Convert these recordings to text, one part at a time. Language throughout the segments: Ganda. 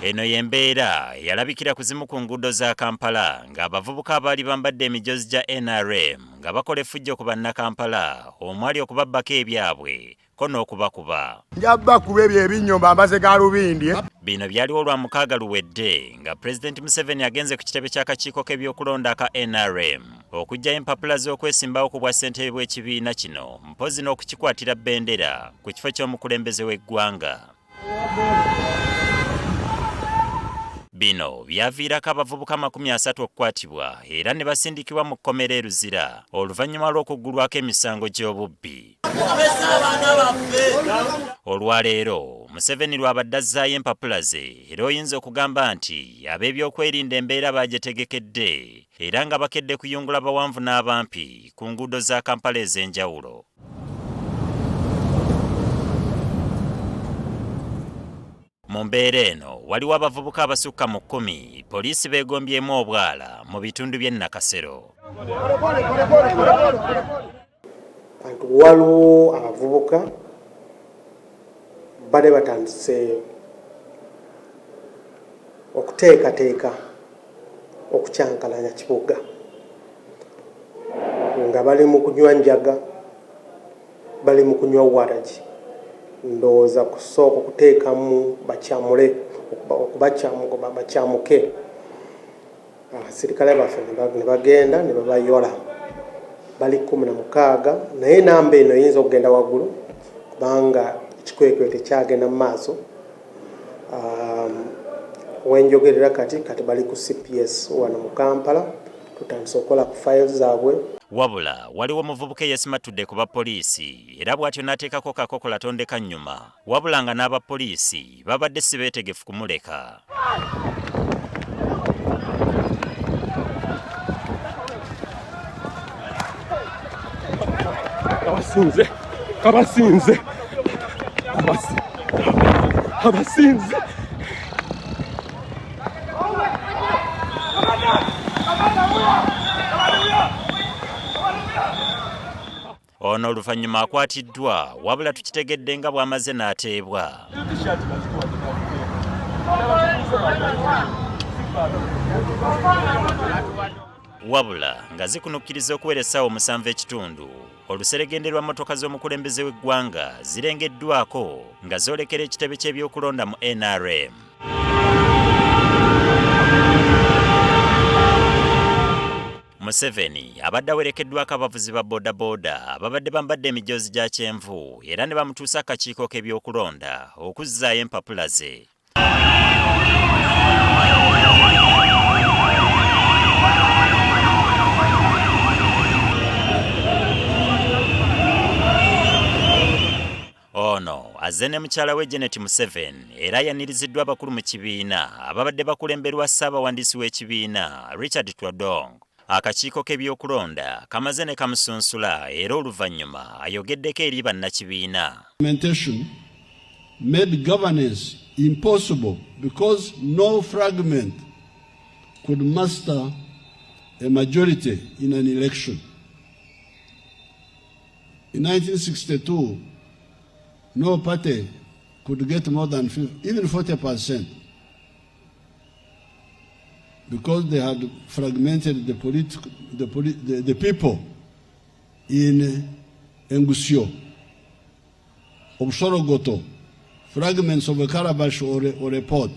Eno yembeera yalabikira kuzimu ku nguudo za Kampala ng'abavubuka abaali bambadde emijozi gya NRM nga bakola effujjo ku bannakampala omwali okubabbako ebyabwe ko n'okubakuba. Njabbakuba ebyo ebinnyomba ambaze ga lubindi. Bino byaliwo lwa mukaaga luwedde nga Pulezidenti Museveni agenze ku kitebe ky'akakiiko k'ebyokulonda ka NRM okuggyayo empapula z'okwesimbawo ku bwa ssentebe bw'ekibiina kino mpozi n'okukikwatira bbendera ku kifo ky'omukulembeze w'eggwanga. Bino byaviirako abavubuka 30 okukwatibwa era ne basindikibwa mu kkomera e Luzira oluvannyuma lw'okuggulwako emisango gy'obubbi. Olwaleero Museveni lw'abadde azzaayo empapula ze era oyinza okugamba nti ab'ebyokwerinda embeera bagyetegekedde era nga bakedde kuyungula bawanvu n'abampi ku nguudo za Kampala ez'enjawulo. Mu mbeera eno waliwo abavubuka abasukka mu 10 poliisi beegombyemu obwala mu bitundu by'e Nakasero. Waliwo abavubuka bale batandise okuteekateeka okukyankalanya kibuga nga bali mu kunywa njaga, bali mu kunywa waragi. Ndowooza kusooka okuteekamu bakyamule bakyamuke. Abasirikale baffe ne bagenda ne babayola bali 16 naye namba eno eyinza okugenda waggulu kubanga ekikwekwe tekyagenda mu maaso. Wenjogerera kati bali ku CPS wano mu Kampala tutandise okukola ku files zaabwe. Wabula waliwo muvubuka eyasimatudde ku bapoliisi era bw'atyo n'ateekako kakokola tondeka nnyuma wabula nga n'abapoliisi babadde si beetegefu kumuleka. Abasinze ono oluvannyuma akwatiddwa wabula tukitegedde nga bw'amaze n'ateebwa. Wabula nga zikunukkiriza okuwera essaawa 7:30 oluseregende lwa mmotoka z'omukulembeze w'eggwanga zirengeddwako nga zoolekera ekitebe ky'ebyokulonda mu NRM. Museveni abadde awerekeddwako abavuzi ba boodabooda ababadde bambadde emijozi gya kyenvu era ne bamutuusa akakiiko k'ebyokulonda okuzzaayo empapula ze. Ono azze ne mukyala we Janet Museveni era yaniriziddwa abakulu mu kibiina ababadde bakulemberwa Ssaabawandiisi w'ekibiina Richard Twadong. Akakiiko k'ebyokulonda kamaze ne kamusunsula era oluvannyuma ayogeddeko eri bannakibiina. Made governance impossible because no fragment could master a majority in an election. In 1962, no party could get more than even 40%. Because they had fragmented the people in Engusio, Obsorogoto, fragments of a calabash or a pot.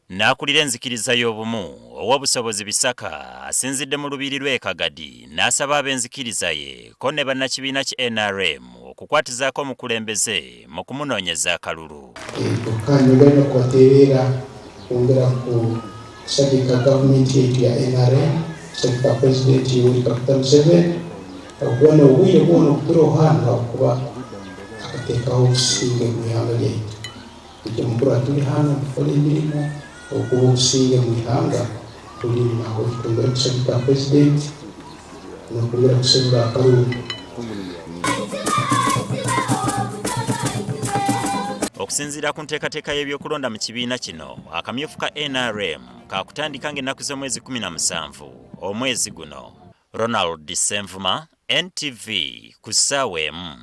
N'akulira enzikiriza y'obumu ow'obusobozi Bisaka asinzidde mu lubiri lw'e Kagadi n'asaba ab'enzikiriza ye ko ne bannakibiina ki NRM okukwatizaako omukulembeze mu kumunoonyeza akalulu. Kuongera kusabika gavumenti yetu ya NRM, kusabika Presidenti Yoweri Kaguta Museveni okuba n'obwire bwona okutula ohanga okuba akateekawo obusinge mu ihanga lyaitu. Ekyo mukulu tuli hano tukola emirimu okuba obusinge mu ihanga tuli naho tukumbira kusabika Presidenti n'okumbira kusabira akalulu. Okusinziira ku nteekateeka y'ebyokulonda mu kibiina kino akamyufu ka NRM kaakutandika ng'ennaku z'omwezi 17 omwezi guno. Ronald Senvuma, NTV, ku ssaawa emu.